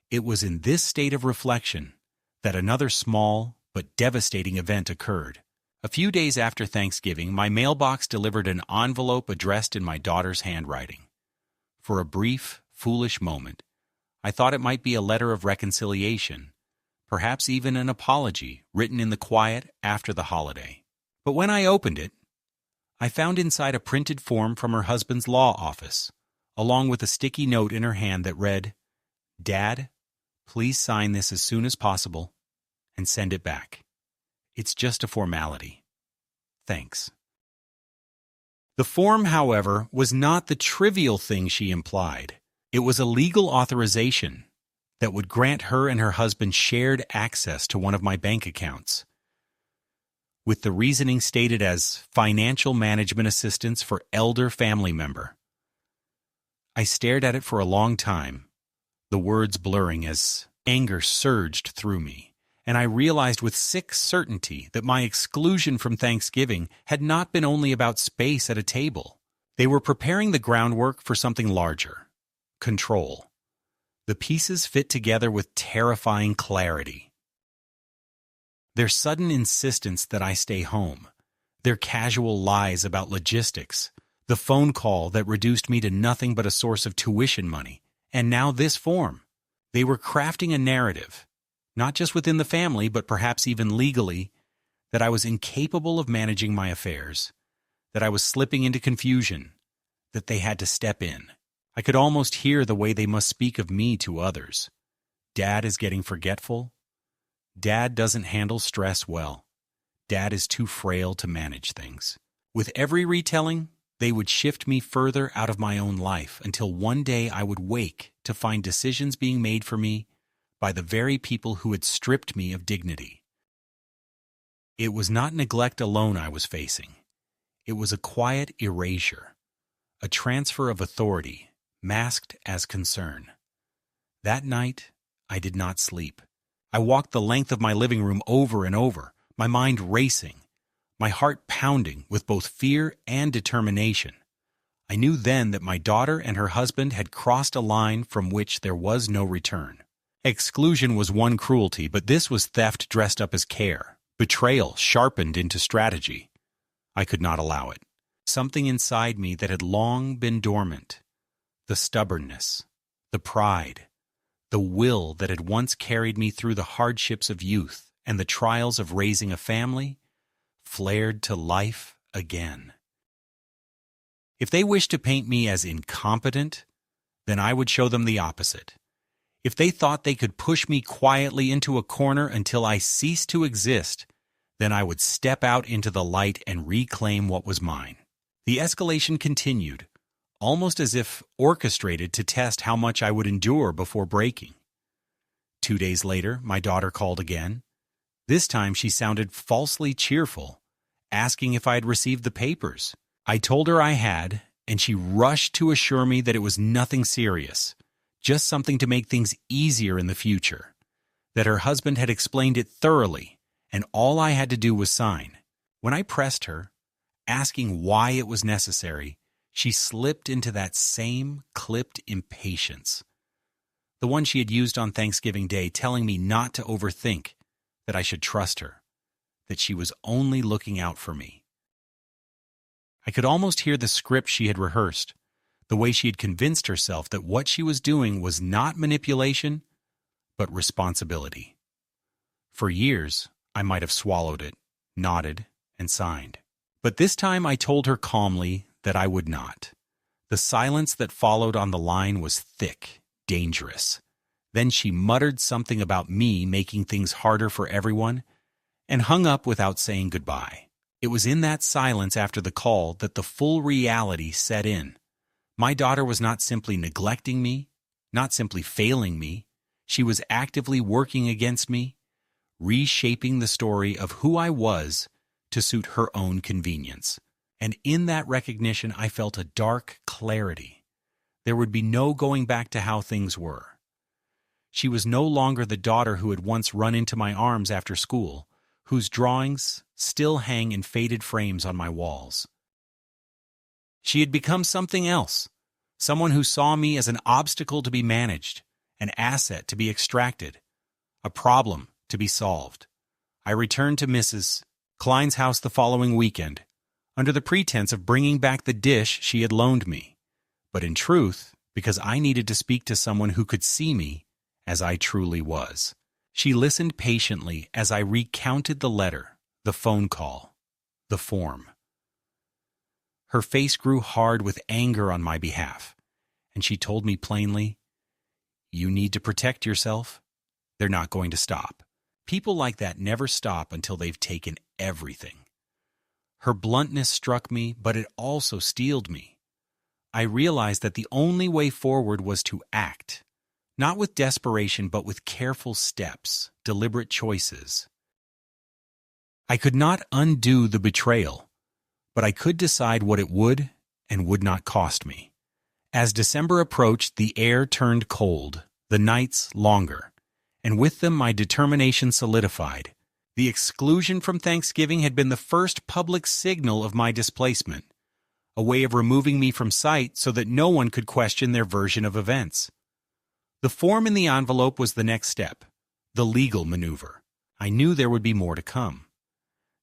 It was in this state of reflection that another small but devastating event occurred. A few days after Thanksgiving, my mailbox delivered an envelope addressed in my daughter's handwriting. For a brief, foolish moment, I thought it might be a letter of reconciliation, perhaps even an apology written in the quiet after the holiday. But when I opened it, I found inside a printed form from her husband's law office, along with a sticky note in her hand that read, "Dad, please sign this as soon as possible and send it back. It's just a formality. Thanks." The form, however, was not the trivial thing she implied. It was a legal authorization that would grant her and her husband shared access to one of my bank accounts, with the reasoning stated as financial management assistance for elder family member. I stared at it for a long time, the words blurring as anger surged through me, and I realized with sick certainty that my exclusion from Thanksgiving had not been only about space at a table. They were preparing the groundwork for something larger: control. The pieces fit together with terrifying clarity. Their sudden insistence that I stay home, their casual lies about logistics, the phone call that reduced me to nothing but a source of tuition money, and now this form. They were crafting a narrative, not just within the family, but perhaps even legally, that I was incapable of managing my affairs, that I was slipping into confusion, that they had to step in. I could almost hear the way they must speak of me to others. Dad is getting forgetful. Dad doesn't handle stress well. Dad is too frail to manage things. With every retelling, they would shift me further out of my own life until one day I would wake to find decisions being made for me by the very people who had stripped me of dignity. It was not neglect alone I was facing. It was a quiet erasure, a transfer of authority masked as concern. That night, I did not sleep. I walked the length of my living room over and over, my mind racing, my heart pounding with both fear and determination. I knew then that my daughter and her husband had crossed a line from which there was no return. Exclusion was one cruelty, but this was theft dressed up as care, betrayal sharpened into strategy. I could not allow it. Something inside me that had long been dormant, the stubbornness, the pride, The will that had once carried me through the hardships of youth and the trials of raising a family flared to life again. If they wished to paint me as incompetent, then I would show them the opposite. If they thought they could push me quietly into a corner until I ceased to exist, then I would step out into the light and reclaim what was mine. The escalation continued, almost as if orchestrated to test how much I would endure before breaking. 2 days later, my daughter called again. This time she sounded falsely cheerful, asking if I had received the papers. I told her I had, and she rushed to assure me that it was nothing serious, just something to make things easier in the future, that her husband had explained it thoroughly, and all I had to do was sign. When I pressed her, asking why it was necessary, she slipped into that same clipped impatience, the one she had used on Thanksgiving Day, telling me not to overthink, that I should trust her, that she was only looking out for me. I could almost hear the script she had rehearsed, the way she had convinced herself that what she was doing was not manipulation, but responsibility. For years, I might have swallowed it, nodded, and signed. But this time I told her calmly that I would not. The silence that followed on the line was thick, dangerous. Then she muttered something about me making things harder for everyone, and hung up without saying goodbye. It was in that silence after the call that the full reality set in. My daughter was not simply neglecting me, not simply failing me. She was actively working against me, reshaping the story of who I was to suit her own convenience. And in that recognition, I felt a dark clarity. There would be no going back to how things were. She was no longer the daughter who had once run into my arms after school, whose drawings still hang in faded frames on my walls. She had become something else, someone who saw me as an obstacle to be managed, an asset to be extracted, a problem to be solved. I returned to Mrs. Klein's house the following weekend, under the pretense of bringing back the dish she had loaned me, but in truth, because I needed to speak to someone who could see me as I truly was. She listened patiently as I recounted the letter, the phone call, the form. Her face grew hard with anger on my behalf, and she told me plainly, "You need to protect yourself. They're not going to stop. People like that never stop until they've taken everything." Her bluntness struck me, but it also steeled me. I realized that the only way forward was to act, not with desperation, but with careful steps, deliberate choices. I could not undo the betrayal, but I could decide what it would and would not cost me. As December approached, the air turned cold, the nights longer, and with them my determination solidified. The exclusion from Thanksgiving had been the first public signal of my displacement, a way of removing me from sight so that no one could question their version of events. The form in the envelope was the next step, the legal maneuver. I knew there would be more to come.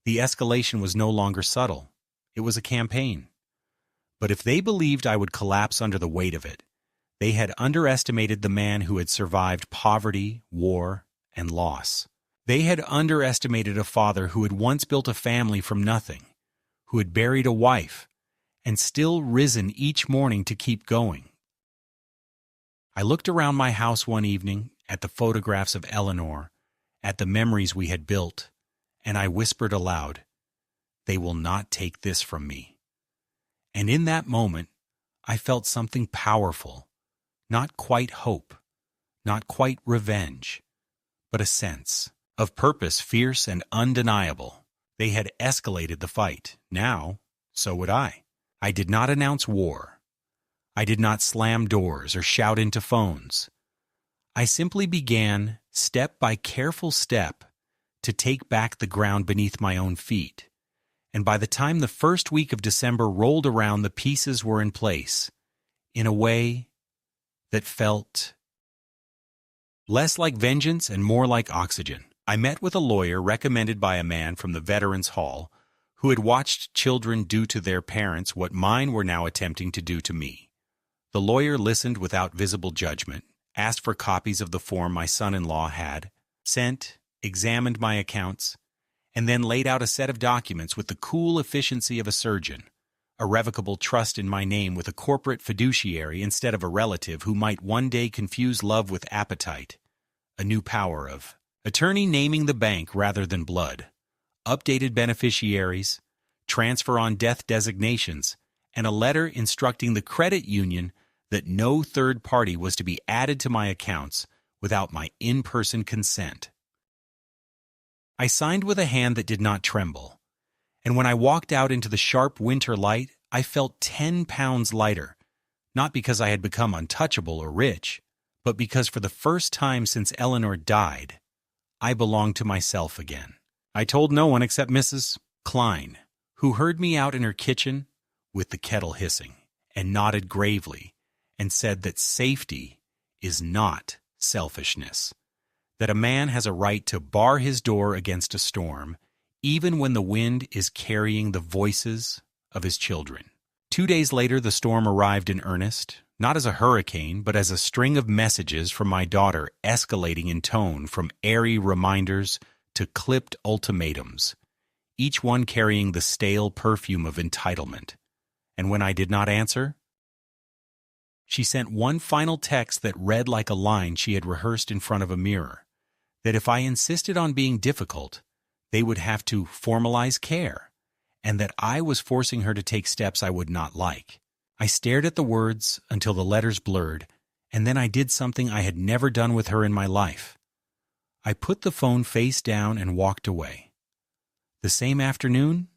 The escalation was no longer subtle. It was a campaign. But if they believed I would collapse under the weight of it, they had underestimated the man who had survived poverty, war, and loss. They had underestimated a father who had once built a family from nothing, who had buried a wife, and still risen each morning to keep going. I looked around my house one evening, at the photographs of Eleanor, at the memories we had built, and I whispered aloud, "They will not take this from me." And in that moment, I felt something powerful, not quite hope, not quite revenge, but a sense of purpose fierce and undeniable. They had escalated the fight. Now, so would I. I did not announce war. I did not slam doors or shout into phones. I simply began, step by careful step, to take back the ground beneath my own feet. And by the time the first week of December rolled around, the pieces were in place, in a way that felt less like vengeance and more like oxygen. I met with a lawyer recommended by a man from the Veterans Hall who had watched children do to their parents what mine were now attempting to do to me. The lawyer listened without visible judgment, asked for copies of the form my son-in-law had, sent, examined my accounts, and then laid out a set of documents with the cool efficiency of a surgeon, a revocable trust in my name with a corporate fiduciary instead of a relative who might one day confuse love with appetite, a new power of attorney naming the bank rather than blood, updated beneficiaries, transfer on death designations, and a letter instructing the credit union that no third party was to be added to my accounts without my in-person consent. I signed with a hand that did not tremble, and when I walked out into the sharp winter light, I felt 10 pounds lighter, not because I had become untouchable or rich, but because for the first time since Eleanor died, I belonged to myself again. I told no one except Mrs. Klein, who heard me out in her kitchen with the kettle hissing, and nodded gravely, and said that safety is not selfishness, that a man has a right to bar his door against a storm, even when the wind is carrying the voices of his children. 2 days later, the storm arrived in earnest, not as a hurricane, but as a string of messages from my daughter escalating in tone from airy reminders to clipped ultimatums, each one carrying the stale perfume of entitlement. And when I did not answer, she sent one final text that read like a line she had rehearsed in front of a mirror, that if I insisted on being difficult, they would have to formalize care, and that I was forcing her to take steps I would not like. I stared at the words until the letters blurred, and then I did something I had never done with her in my life. I put the phone face down and walked away. The same afternoon,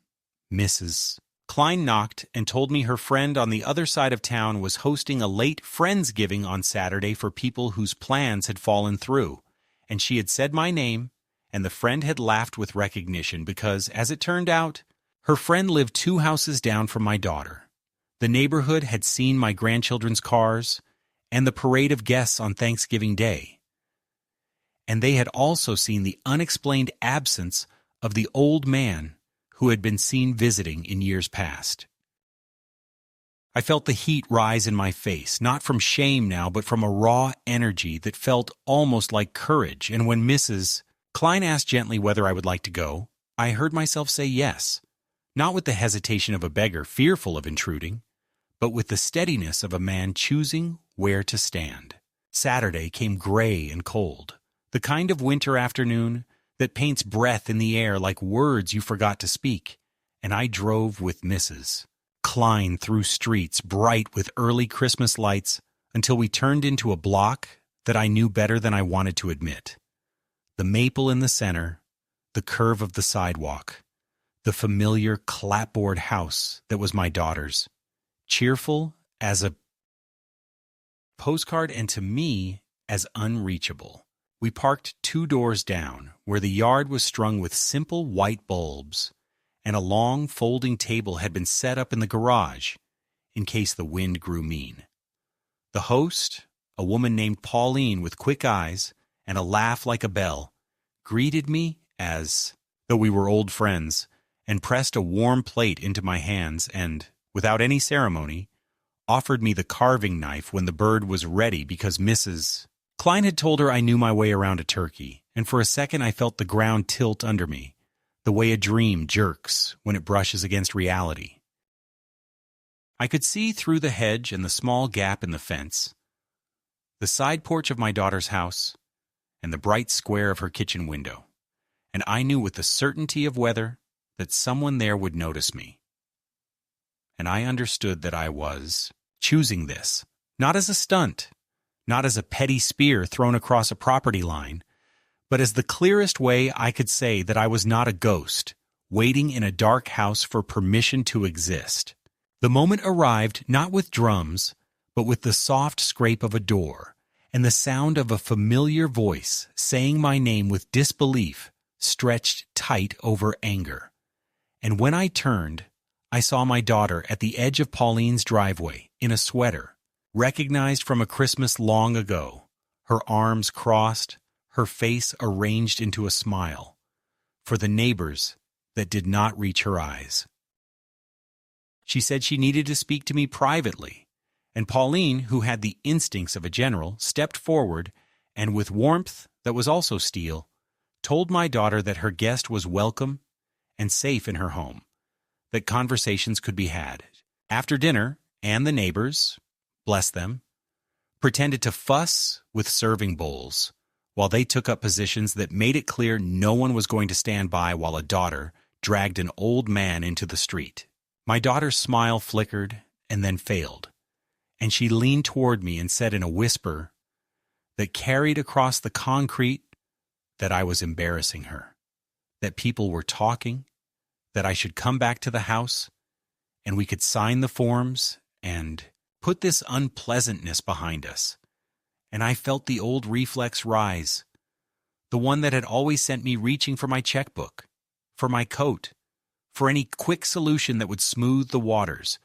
Mrs. Klein knocked and told me her friend on the other side of town was hosting a late Friendsgiving on Saturday for people whose plans had fallen through, and she had said my name, and the friend had laughed with recognition because, as it turned out, her friend lived 2 houses down from my daughter. The neighborhood had seen my grandchildren's cars and the parade of guests on Thanksgiving Day, and they had also seen the unexplained absence of the old man who had been seen visiting in years past. I felt the heat rise in my face, not from shame now, but from a raw energy that felt almost like courage, and when Mrs. Klein asked gently whether I would like to go, I heard myself say yes, not with the hesitation of a beggar fearful of intruding, but with the steadiness of a man choosing where to stand. Saturday came gray and cold, the kind of winter afternoon that paints breath in the air like words you forgot to speak, and I drove with Mrs. Klein through streets bright with early Christmas lights until we turned into a block that I knew better than I wanted to admit. The maple in the center, the curve of the sidewalk, the familiar clapboard house that was my daughter's, cheerful as a postcard and to me as unreachable. We parked 2 doors down, where the yard was strung with simple white bulbs, and a long folding table had been set up in the garage in case the wind grew mean. The host, a woman named Pauline with quick eyes and a laugh like a bell, greeted me as though we were old friends, and pressed a warm plate into my hands and, without any ceremony, offered me the carving knife when the bird was ready because Mrs. Klein had told her I knew my way around a turkey, and for a second I felt the ground tilt under me, the way a dream jerks when it brushes against reality. I could see through the hedge and the small gap in the fence, the side porch of my daughter's house, and the bright square of her kitchen window, and I knew with the certainty of weather that someone there would notice me. And I understood that I was choosing this, not as a stunt, not as a petty spear thrown across a property line, but as the clearest way I could say that I was not a ghost, waiting in a dark house for permission to exist. The moment arrived not with drums, but with the soft scrape of a door, and the sound of a familiar voice saying my name with disbelief stretched tight over anger. And when I turned, I saw my daughter at the edge of Pauline's driveway, in a sweater, recognized from a Christmas long ago, her arms crossed, her face arranged into a smile, for the neighbors that did not reach her eyes. She said she needed to speak to me privately, And Pauline, who had the instincts of a general, stepped forward and with warmth that was also steel, told my daughter that her guest was welcome and safe in her home, that conversations could be had. After dinner, and the neighbors, bless them, pretended to fuss with serving bowls, while they took up positions that made it clear no one was going to stand by while a daughter dragged an old man into the street. My daughter's smile flickered and then failed, and she leaned toward me and said in a whisper that carried across the concrete that I was embarrassing her, that people were talking, that I should come back to the house, and we could sign the forms and put this unpleasantness behind us. And I felt the old reflex rise, the one that had always sent me reaching for my checkbook, for my coat, for any quick solution that would smooth the waters.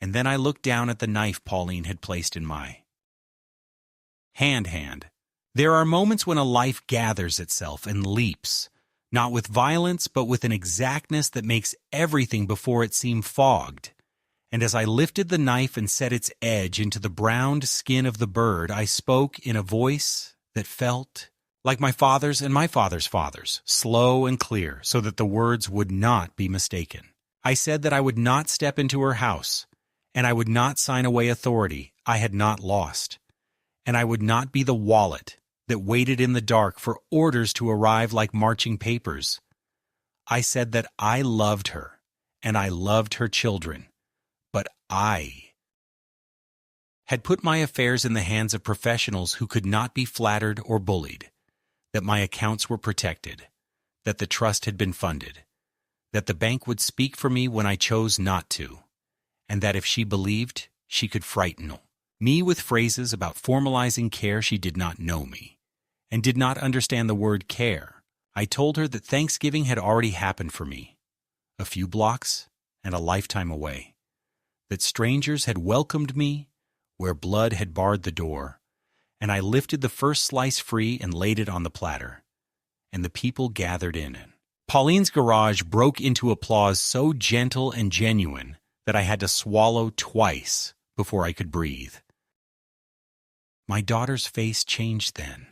And then I looked down at the knife Pauline had placed in my hand. There are moments when a life gathers itself and leaps, not with violence, but with an exactness that makes everything before it seem fogged. And as I lifted the knife and set its edge into the browned skin of the bird, I spoke in a voice that felt like my father's and my father's fathers, slow and clear, so that the words would not be mistaken. I said that I would not step into her house, and I would not sign away authority I had not lost, and I would not be the wallet that waited in the dark for orders to arrive like marching papers. I said that I loved her, and I loved her children, but I had put my affairs in the hands of professionals who could not be flattered or bullied, that my accounts were protected, that the trust had been funded, that the bank would speak for me when I chose not to, and that if she believed, she could frighten me with phrases about formalizing care. She did not know me, and did not understand the word care. I told her that Thanksgiving had already happened for me, a few blocks and a lifetime away, that strangers had welcomed me where blood had barred the door, and I lifted the first slice free and laid it on the platter, and the people gathered in. Pauline's garage broke into applause so gentle and genuine that I had to swallow twice before I could breathe. My daughter's face changed then,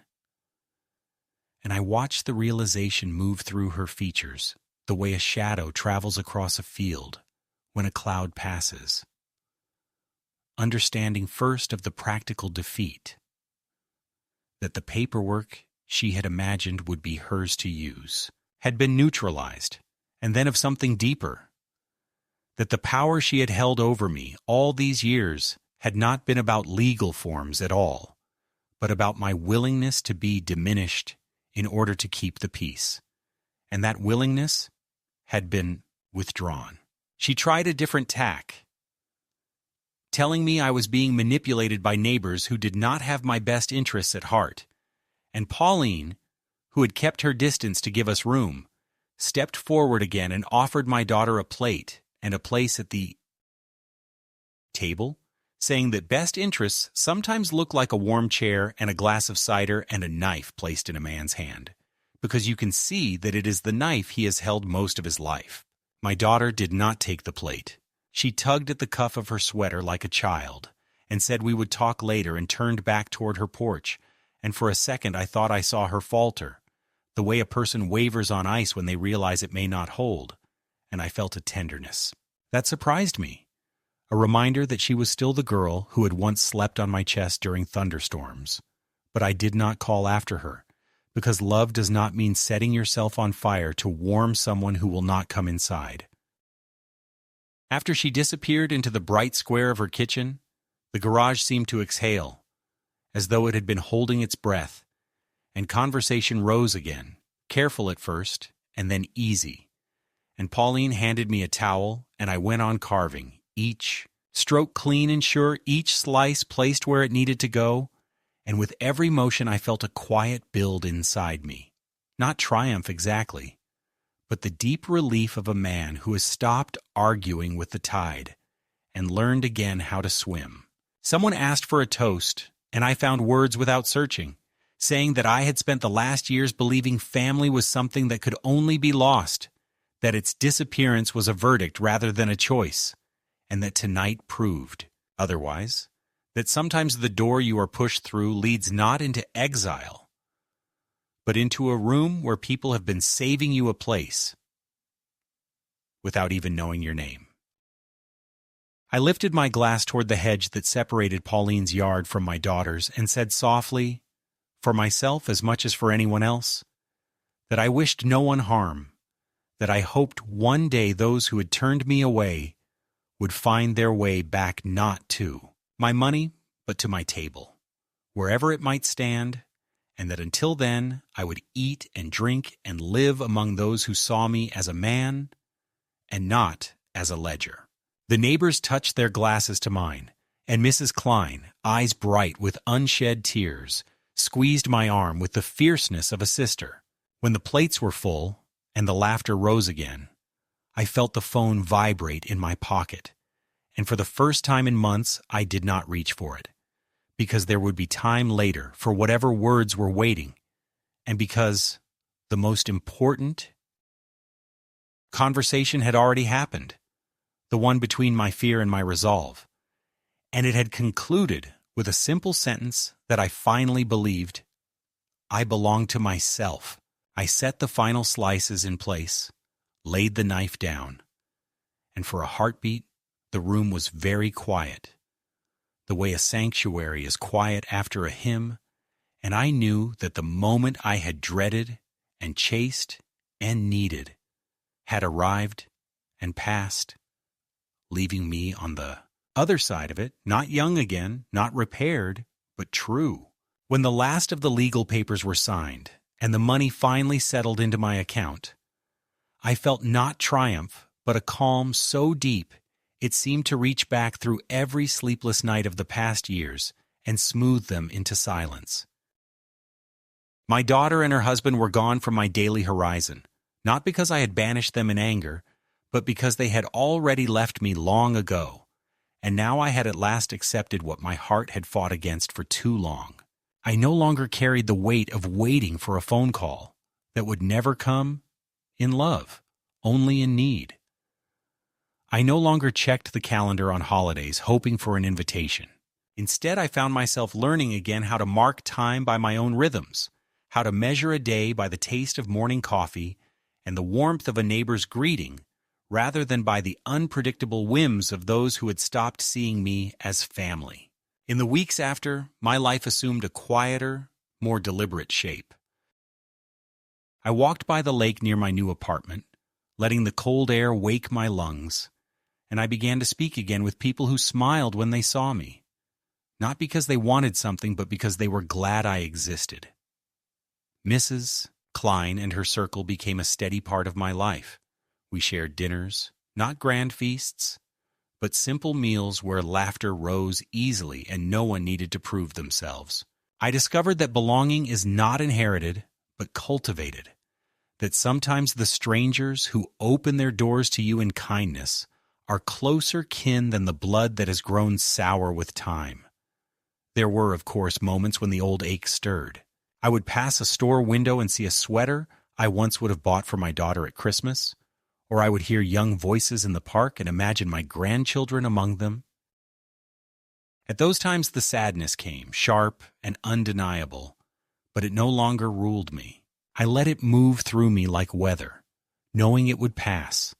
and I watched the realization move through her features, the way a shadow travels across a field when a cloud passes. Understanding first of the practical defeat, that the paperwork she had imagined would be hers to use had been neutralized, and then of something deeper, that the power she had held over me all these years had not been about legal forms at all, but about my willingness to be diminished in order to keep the peace, and that willingness had been withdrawn. She tried a different tack, telling me I was being manipulated by neighbors who did not have my best interests at heart, and Pauline, who had kept her distance to give us room, stepped forward again and offered my daughter a plate and a place at the table, saying that best interests sometimes look like a warm chair and a glass of cider and a knife placed in a man's hand, because you can see that it is the knife he has held most of his life. My daughter did not take the plate. She tugged at the cuff of her sweater like a child and said we would talk later, and turned back toward her porch, and for a second I thought I saw her falter, the way a person wavers on ice when they realize it may not hold, and I felt a tenderness. That surprised me, a reminder that she was still the girl who had once slept on my chest during thunderstorms. But I did not call after her, because love does not mean setting yourself on fire to warm someone who will not come inside. After she disappeared into the bright square of her kitchen, the garage seemed to exhale, as though it had been holding its breath, and conversation rose again, careful at first, and then easy. And Pauline handed me a towel, and I went on carving, each stroke clean and sure, each slice placed where it needed to go, and with every motion I felt a quiet build inside me. Not triumph exactly, but the deep relief of a man who has stopped arguing with the tide and learned again how to swim. Someone asked for a toast, and I found words without searching, saying that I had spent the last years believing family was something that could only be lost, that its disappearance was a verdict rather than a choice, and that tonight proved otherwise. that sometimes the door you are pushed through leads not into exile, but into a room where people have been saving you a place without even knowing your name. I lifted my glass toward the hedge that separated Pauline's yard from my daughter's and said softly, for myself as much as for anyone else, that I wished no one harm, that I hoped one day those who had turned me away would find their way back not to my money, but to my table, wherever it might stand, and that until then I would eat and drink and live among those who saw me as a man and not as a ledger. The neighbors touched their glasses to mine, and Mrs. Klein, eyes bright with unshed tears, squeezed my arm with the fierceness of a sister. When the plates were full and the laughter rose again, I felt the phone vibrate in my pocket, and for the first time in months I did not reach for it, because there would be time later for whatever words were waiting, and because the most important conversation had already happened, the one between my fear and my resolve, and it had concluded with a simple sentence that I finally believed. I belonged to myself. I set the final slices in place, laid the knife down, and for a heartbeat, the room was very quiet, the way a sanctuary is quiet after a hymn, and I knew that the moment I had dreaded and chased and needed had arrived and passed, leaving me on the other side of it, not young again, not repaired, but true. When the last of the legal papers were signed and the money finally settled into my account, I felt not triumph, but a calm so deep it seemed to reach back through every sleepless night of the past years and smooth them into silence. My daughter and her husband were gone from my daily horizon, not because I had banished them in anger, but because they had already left me long ago, and now I had at last accepted what my heart had fought against for too long. I no longer carried the weight of waiting for a phone call that would never come in love, only in need. I no longer checked the calendar on holidays hoping for an invitation. Instead, I found myself learning again how to mark time by my own rhythms, how to measure a day by the taste of morning coffee and the warmth of a neighbor's greeting, rather than by the unpredictable whims of those who had stopped seeing me as family. In the weeks after, my life assumed a quieter, more deliberate shape. I walked by the lake near my new apartment, letting the cold air wake my lungs, and I began to speak again with people who smiled when they saw me, not because they wanted something, but because they were glad I existed. Mrs. Klein and her circle became a steady part of my life. We shared dinners, not grand feasts, but simple meals where laughter rose easily and no one needed to prove themselves. I discovered that belonging is not inherited, but cultivated, that sometimes the strangers who open their doors to you in kindness are closer kin than the blood that has grown sour with time. There were, of course, moments when the old ache stirred. I would pass a store window and see a sweater I once would have bought for my daughter at Christmas, or I would hear young voices in the park and imagine my grandchildren among them. At those times the sadness came, sharp and undeniable, but it no longer ruled me. I let it move through me like weather, knowing it would pass,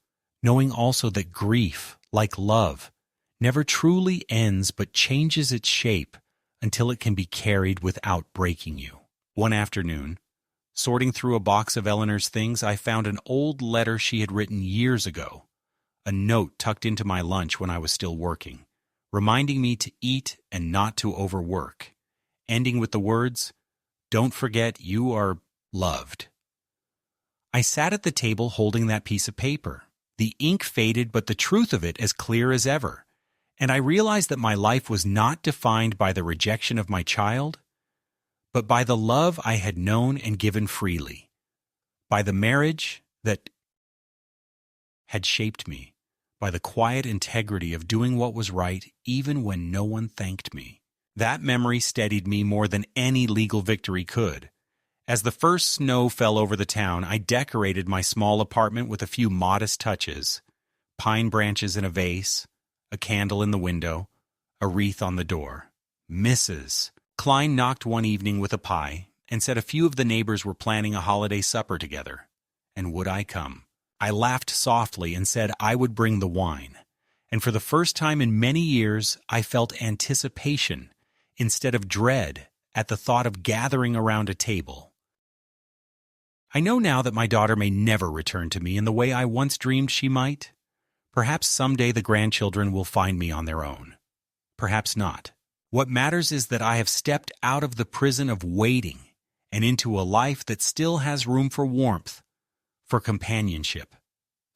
knowing also that grief, like love, never truly ends but changes its shape until it can be carried without breaking you. One afternoon, sorting through a box of Eleanor's things, I found an old letter she had written years ago, a note tucked into my lunch when I was still working, reminding me to eat and not to overwork, ending with the words, "Don't forget you are loved." I sat at the table holding that piece of paper, the ink faded but the truth of it as clear as ever, and I realized that my life was not defined by the rejection of my child, but by the love I had known and given freely, by the marriage that had shaped me, by the quiet integrity of doing what was right even when no one thanked me. That memory steadied me more than any legal victory could. As the first snow fell over the town, I decorated my small apartment with a few modest touches: pine branches in a vase, a candle in the window, a wreath on the door. Mrs. Klein knocked one evening with a pie and said a few of the neighbors were planning a holiday supper together. And would I come? I laughed softly and said I would bring the wine. And for the first time in many years, I felt anticipation instead of dread at the thought of gathering around a table. I know now that my daughter may never return to me in the way I once dreamed she might. Perhaps someday the grandchildren will find me on their own. Perhaps not. What matters is that I have stepped out of the prison of waiting and into a life that still has room for warmth, for companionship,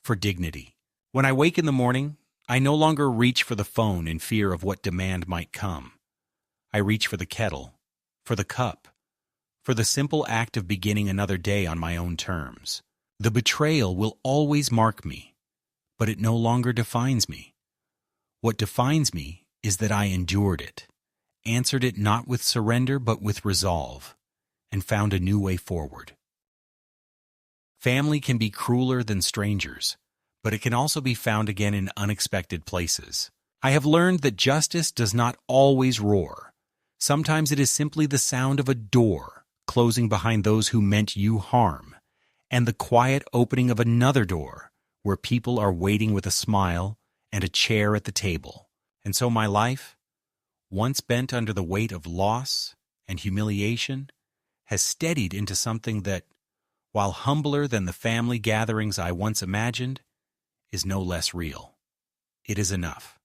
for dignity. When I wake in the morning, I no longer reach for the phone in fear of what demand might come. I reach for the kettle, for the cup, for the simple act of beginning another day on my own terms. The betrayal will always mark me, but it no longer defines me. What defines me is that I endured it, answered it not with surrender but with resolve, and found a new way forward. Family can be crueler than strangers, but it can also be found again in unexpected places. I have learned that justice does not always roar. Sometimes it is simply the sound of a door closing behind those who meant you harm, and the quiet opening of another door where people are waiting with a smile and a chair at the table. And so my life, once bent under the weight of loss and humiliation, has steadied into something that, while humbler than the family gatherings I once imagined, is no less real. It is enough.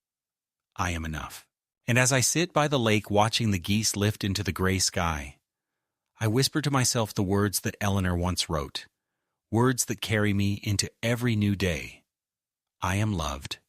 I am enough. And as I sit by the lake watching the geese lift into the gray sky, I whisper to myself the words that Eleanor once wrote, words that carry me into every new day. I am loved.